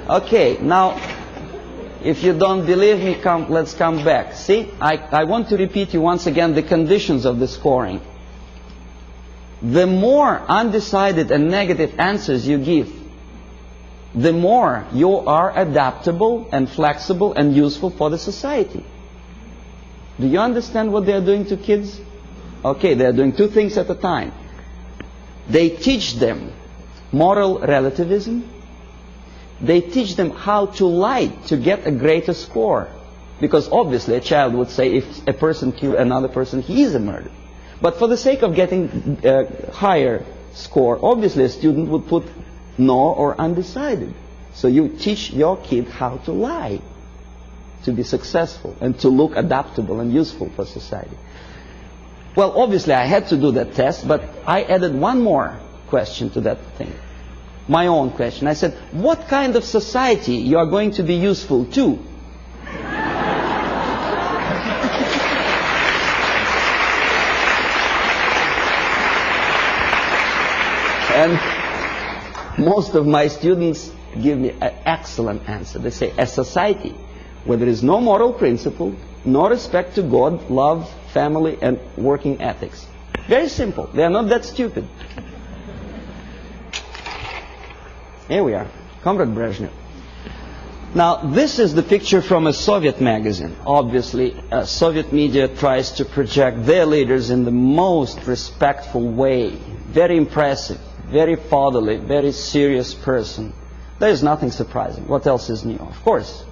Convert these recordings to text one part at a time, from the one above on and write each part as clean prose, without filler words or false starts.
Okay, now, if you don't believe me, let's come back. See, I want to repeat you once again the conditions of the scoring. The more undecided and negative answers you give, the more you are adaptable and flexible and useful for the society. Do you understand what they are doing to kids? Okay, they are doing two things at a time. They teach them moral relativism. They teach them how to lie to get a greater score. Because obviously a child would say if a person killed another person, he is a murderer. But for the sake of getting a higher score, obviously a student would put no or undecided. So you teach your kid how to lie to be successful and to look adaptable and useful for society. Well, obviously I had to do that test, but I added one more question to that thing. My own question. I said, what kind of society you are going to be useful to? And most of my students give me an excellent answer. They say, a society where there is no moral principle, no respect to God, love, family, and working ethics. Very simple. They are not that stupid. Here we are, Comrade Brezhnev. Now, this is the picture from a Soviet magazine. Obviously, Soviet media tries to project their leaders in the most respectful way. Very impressive, very fatherly, very serious person. There is nothing surprising. What else is new? Of course.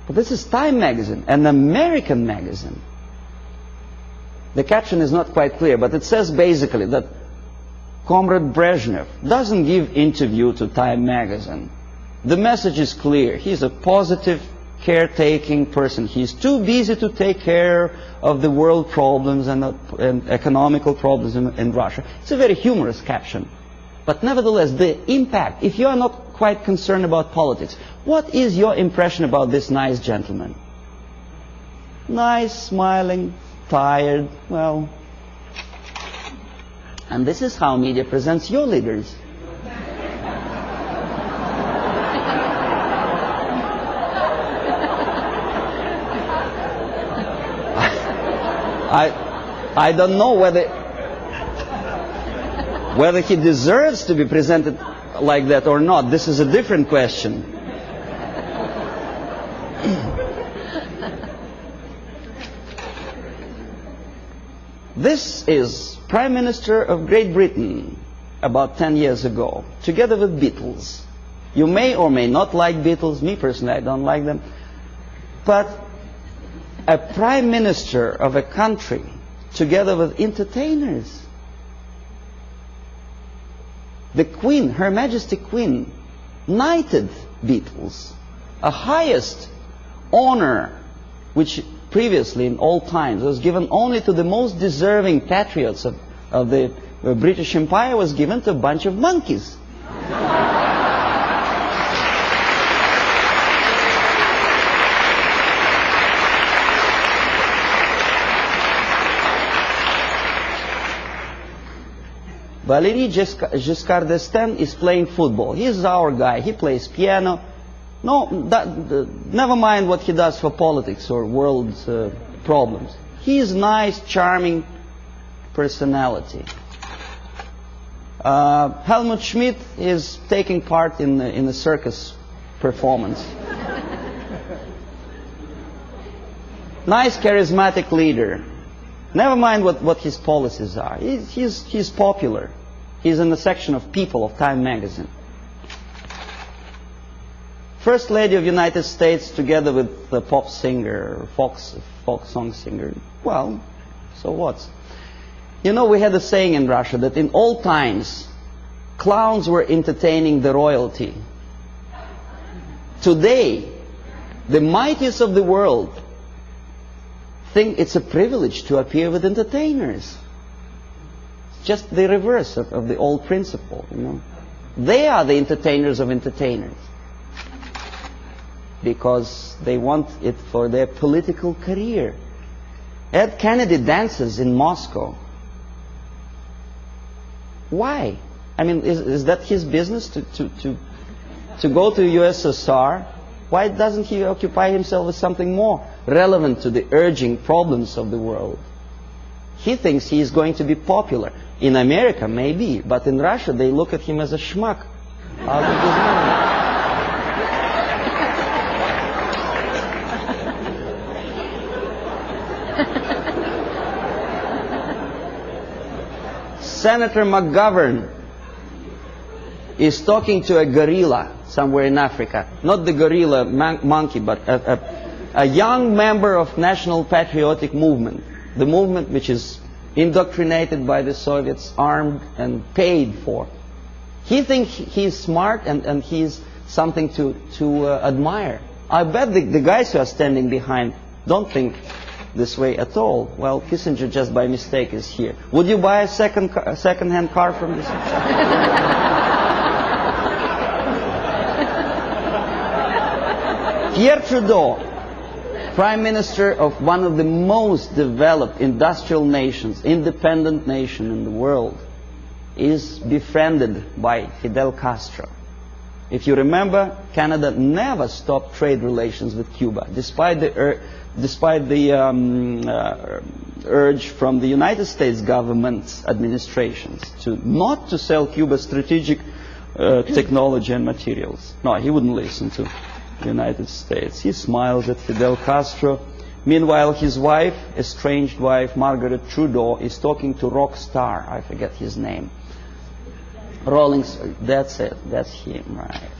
But this is Time magazine, an American magazine. The caption is not quite clear, but it says basically that Comrade Brezhnev doesn't give interview to Time magazine. The message is clear. He's a positive, caretaking person. He's too busy to take care of the world problems and economical problems in Russia. It's a very humorous caption. But nevertheless, the impact, if you are not quite concerned about politics, what is your impression about this nice gentleman? Nice, smiling, tired, well... And this is how media presents your leaders. I don't know whether he deserves to be presented like that or not. This is a different question. This is Prime Minister of Great Britain about 10 years ago, together with Beatles. You may or may not like Beatles. Me personally, I don't like them. But a Prime Minister of a country together with entertainers. The Queen, Her Majesty Queen, knighted Beatles, a highest honor which previously in all times was given only to the most deserving patriots of the British Empire, was given to a bunch of monkeys. Valéry Giscard d'Estaing is playing football. He's our guy. He plays piano. No, never mind what he does for politics or world problems. He is nice, charming personality. Helmut Schmidt is taking part in a circus performance. Nice, charismatic leader. Never mind what his policies are. He's popular. He's in the section of People of Time magazine. First Lady of the United States together with the pop singer, folk song singer. Well, so what? You know, we had a saying in Russia that in all times, clowns were entertaining the royalty. Today, the mightiest of the world think it's a privilege to appear with entertainers. Just the reverse of the old principle, you know. They are the entertainers of entertainers. Because they want it for their political career. Ed Kennedy dances in Moscow. Why? I mean, is that his business to go to USSR? Why doesn't he occupy himself with something more relevant to the urging problems of the world? He thinks he is going to be popular. In America, maybe, but in Russia, they look at him as a schmuck out of his mind. Senator McGovern is talking to a gorilla somewhere in Africa. Not the gorilla monkey, but a young member of National Patriotic Movement. The movement which is indoctrinated by the Soviets, armed and paid for. He thinks he's smart and he's something to admire. I bet the guys who are standing behind don't think this way at all. Well, Kissinger just by mistake is here. Would you buy a second-hand car from this? Pierre Trudeau, Prime Minister of one of the most developed industrial nations, independent nation in the world, is befriended by Fidel Castro. If you remember, Canada never stopped trade relations with Cuba, despite the urge from the United States government's administrations not to sell Cuba strategic technology and materials. No, he wouldn't listen to the United States. He smiles at Fidel Castro. Meanwhile, his wife, estranged wife, Margaret Trudeau, is talking to rock star. I forget his name. That's it. That's him, right?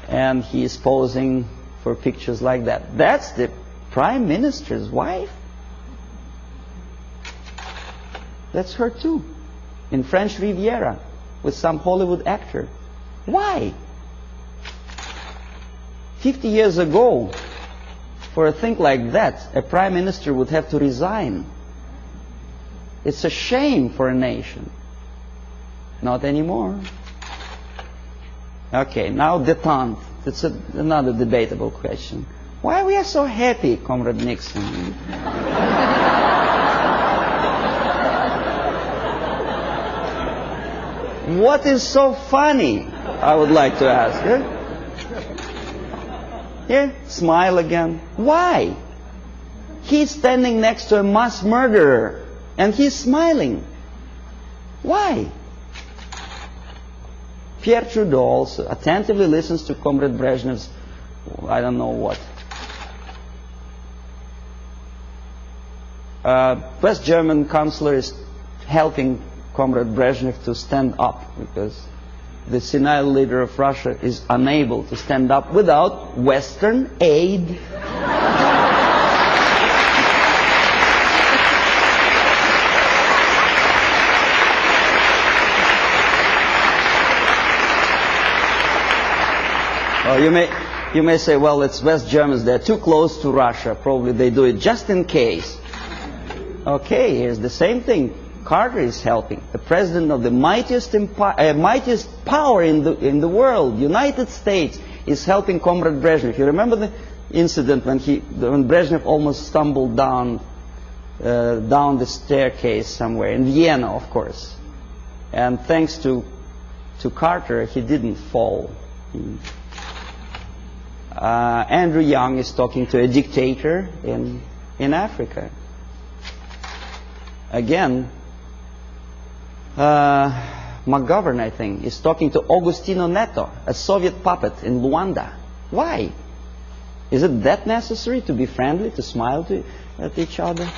And he is posing for pictures like that. That's the Prime Minister's wife? That's her too. In French Riviera with some Hollywood actor. Why? 50 years ago, for a thing like that, a Prime Minister would have to resign. It's a shame for a nation. Not anymore. Okay, now détente. It's another debatable question. Why we are so happy, Comrade Nixon? What is so funny? I would like to ask. Yeah, smile again. Why? He's standing next to a mass murderer and he's smiling. Why? Pierre Trudeau also attentively listens to Comrade Brezhnev's, I don't know what. West German chancellor is helping Comrade Brezhnev to stand up because the senile leader of Russia is unable to stand up without Western aid. Well, you may say, well, it's West Germans, they're too close to Russia, probably they do it just in case. Okay, here's the same thing. Carter is helping. The president of the mightiest power in the world, United States, is helping Comrade Brezhnev. You remember the incident when Brezhnev almost stumbled down the staircase somewhere in Vienna, of course, and thanks to Carter, he didn't fall. Andrew Young is talking to a dictator in Africa. Again, McGovern, I think, is talking to Agostino Neto, a Soviet puppet in Luanda. Why? Is it that necessary to be friendly, to smile at each other?